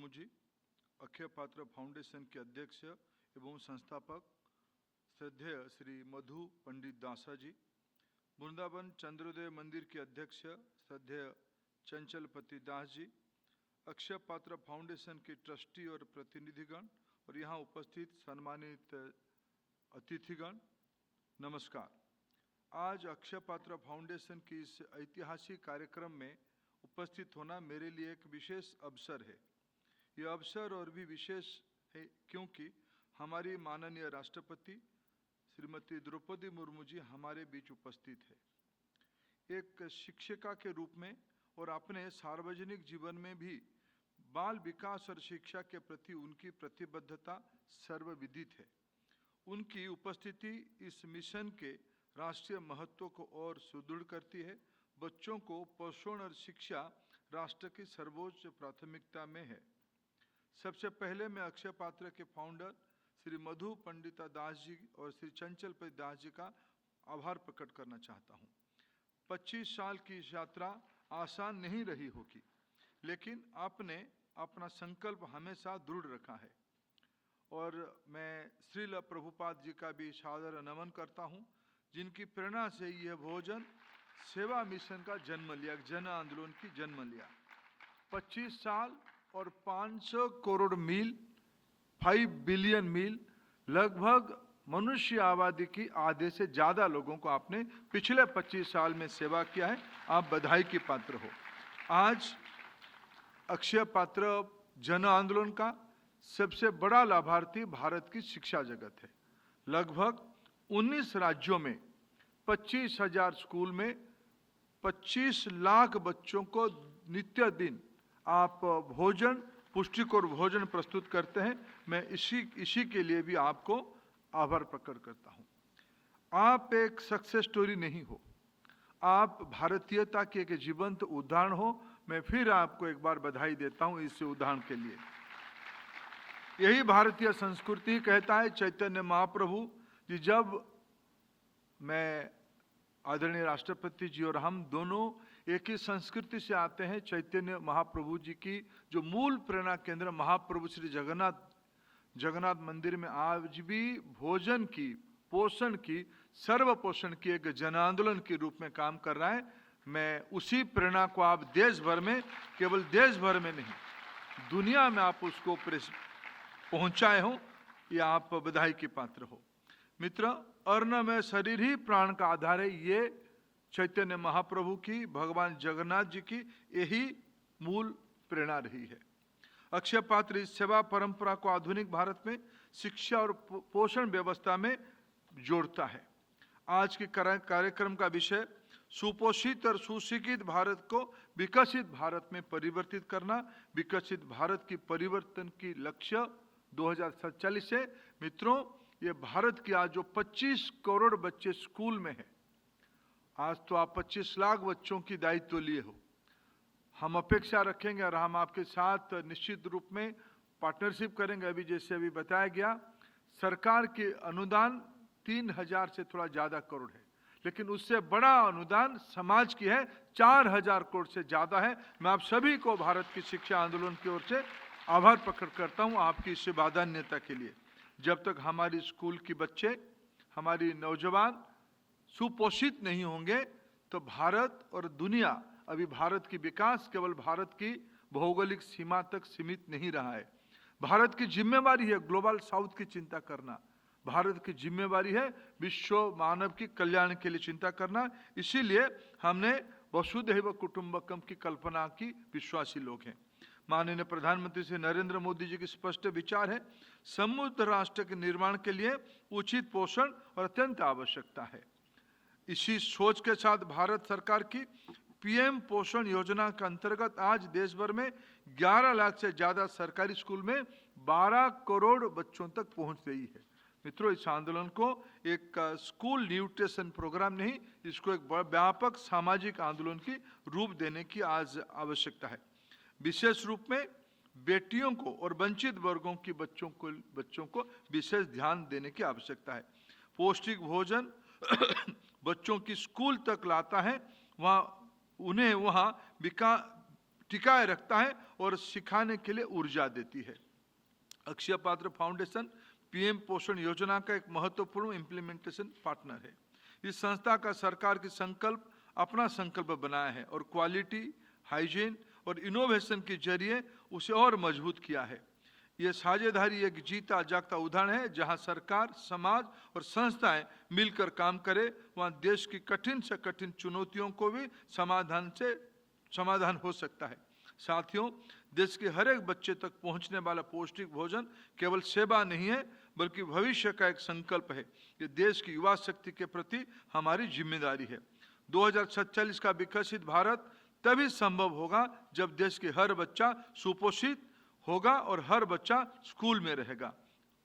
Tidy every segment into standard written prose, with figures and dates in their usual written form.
मुर्मू जी, अक्षय पात्र फाउंडेशन के अध्यक्ष एवं संस्थापक श्रद्धेय श्री मधु पंडित दासा जी, वृंदावन चंद्रोदय मंदिर के अध्यक्ष श्रद्धेय चंचलपति दास जी, अक्षय पात्र फाउंडेशन के ट्रस्टी और प्रतिनिधिगण और यहाँ उपस्थित सम्मानित अतिथिगण, नमस्कार। आज अक्षय पात्र फाउंडेशन की इस ऐतिहासिक कार्यक्रम में उपस्थित होना मेरे लिए एक विशेष अवसर है। यह अवसर और भी विशेष है क्योंकि हमारी माननीय राष्ट्रपति श्रीमती द्रौपदी मुर्मू जी हमारे बीच उपस्थित है। एक शिक्षिका के रूप में और अपने सार्वजनिक जीवन में भी बाल विकास और शिक्षा के प्रति उनकी प्रतिबद्धता सर्वविदित है। उनकी उपस्थिति इस मिशन के राष्ट्रीय महत्व को और सुदृढ़ करती है। बच्चों को पोषण और शिक्षा राष्ट्र की सर्वोच्च प्राथमिकता में है। सबसे पहले मैं अक्षय पात्र के फाउंडर श्री मधु पंडिता दास जी और श्री चंचलपति दास जी का आभार प्रकट करना चाहता हूँ। 25 साल की यात्रा आसान नहीं रही होगी, लेकिन आपने अपना संकल्प हमेशा दृढ़ रखा है और मैं श्रील प्रभुपाद जी का भी सादर नमन करता हूँ, जिनकी प्रेरणा से यह भोजन सेवा मिशन का जन्म लिया, जन आंदोलन की जन्म लिया। 25 साल और 500 करोड़ मील, 5 बिलियन मील, लगभग मनुष्य आबादी की आधे से ज्यादा लोगों को आपने पिछले 25 साल में सेवा किया है। आप बधाई के पात्र हो। आज अक्षय पात्र जन आंदोलन का सबसे बड़ा लाभार्थी भारत की शिक्षा जगत है। लगभग 19 राज्यों में 25,000 स्कूल में 25 लाख बच्चों को नित्य दिन आप भोजन, पुष्टिकर भोजन प्रस्तुत करते हैं। मैं इसी के लिए भी आपको आभार प्रकट करता हूं। आप एक सक्सेस स्टोरी नहीं हो, आप भारतीयता के एक जीवंत उदाहरण हो। मैं फिर आपको एक बार बधाई देता हूं इस उदाहरण के लिए। यही भारतीय संस्कृति कहता है चैतन्य महाप्रभु जी। जब मैं आदरणीय राष्ट्रपति जी और हम दोनों एक ही संस्कृति से आते हैं, चैतन्य महाप्रभु जी की जो मूल प्रेरणा केंद्र महाप्रभु श्री जगन्नाथ मंदिर में आज भी भोजन की, पोषण की, सर्व पोषण की एक जन आंदोलन के रूप में काम कर रहा है। मैं उसी प्रेरणा को आप देश भर में, केवल देश भर में नहीं, दुनिया में आप उसको पहुंचाए हो, ये आप बधाई के पात्र हो। मित्र, अन्न में शरीर ही प्राण का आधार है। ये चैतन्य महाप्रभु की, भगवान जगन्नाथ जी की यही मूल प्रेरणा रही है। अक्षय पात्र इस सेवा परंपरा को आधुनिक भारत में शिक्षा और पोषण व्यवस्था में जोड़ता है। आज के कार्यक्रम का विषय सुपोषित और सुशिक्षित भारत को विकसित भारत में परिवर्तित करना, विकसित भारत की परिवर्तन की लक्ष्य 2047 है। मित्रों, ये भारत की आज जो 25 करोड़ बच्चे स्कूल में हैं, आज तो आप 25 लाख बच्चों की दायित्व लिए हो। हम अपेक्षा रखेंगे और हम आपके साथ निश्चित रूप में पार्टनरशिप करेंगे। अभी जैसे अभी बताया गया, सरकार के अनुदान 3,000 से थोड़ा ज्यादा करोड़ है, लेकिन उससे बड़ा अनुदान समाज की है, 4,000 करोड़ से ज्यादा है। मैं आप सभी को भारत की शिक्षा आंदोलन की ओर से आभार प्रकट करता हूं आपकी इस वादान्यता के लिए। जब तक हमारी स्कूल की बच्चे, हमारी नौजवान सुपोषित नहीं होंगे तो भारत और दुनिया, अभी भारत की विकास केवल भारत की भौगोलिक सीमा तक सीमित नहीं रहा है। भारत की जिम्मेवारी है ग्लोबल साउथ की चिंता करना। भारत की जिम्मेवारी है विश्व मानव की कल्याण के लिए चिंता करना। इसीलिए हमने वसुधैव कुटुंबकम की कल्पना की विश्वासी लोग हैं। माननीय प्रधानमंत्री श्री नरेंद्र मोदी जी की स्पष्ट विचार है, समृद्ध राष्ट्र के निर्माण के लिए उचित पोषण और अत्यंत आवश्यकता है। इसी सोच के साथ भारत सरकार की पीएम पोषण योजना के अंतर्गत आज देश भर में 11 लाख से ज्यादा सरकारी स्कूल में 12 करोड़ बच्चों तक पहुंच रही है। मित्रों, इस आंदोलन को एक स्कूल न्यूट्रिशन प्रोग्राम नहीं, इसको एक व्यापक सामाजिक आंदोलन की रूप देने की आज आवश्यकता है। विशेष रूप में बेटियों को और वंचित वर्गों की बच्चों को विशेष ध्यान देने की आवश्यकता है। पौष्टिक भोजन बच्चों की स्कूल तक लाता है, उन्हें वहाँ टिकाए रखता है और सिखाने के लिए ऊर्जा देती है। अक्षय पात्र फाउंडेशन पीएम पोषण योजना का एक महत्वपूर्ण इम्प्लीमेंटेशन पार्टनर है। इस संस्था का सरकार की संकल्प अपना संकल्प बनाया है और क्वालिटी, हाइजीन और इनोवेशन के जरिए उसे और मजबूत किया है। यह साझेदारी एक जीता जागता उदाहरण है, जहां सरकार, समाज और संस्थाएं मिलकर काम करे, वहां देश की कठिन से कठिन चुनौतियों को भी समाधान हो सकता है। साथियों, देश के हर एक बच्चे तक पहुंचने वाला पौष्टिक भोजन केवल सेवा नहीं है, बल्कि भविष्य का एक संकल्प है। ये देश की युवा शक्ति के प्रति हमारी जिम्मेदारी है। 2047 का विकसित भारत तभी संभव होगा जब देश के हर बच्चा सुपोषित होगा और हर बच्चा स्कूल में रहेगा।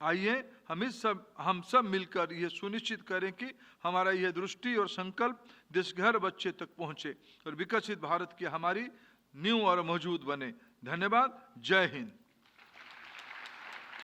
आइए हम सब मिलकर यह सुनिश्चित करें कि हमारा यह दृष्टि और संकल्प देश के हर बच्चे तक पहुंचे और विकसित भारत की हमारी नींव और मजबूत बने। धन्यवाद। जय हिंद।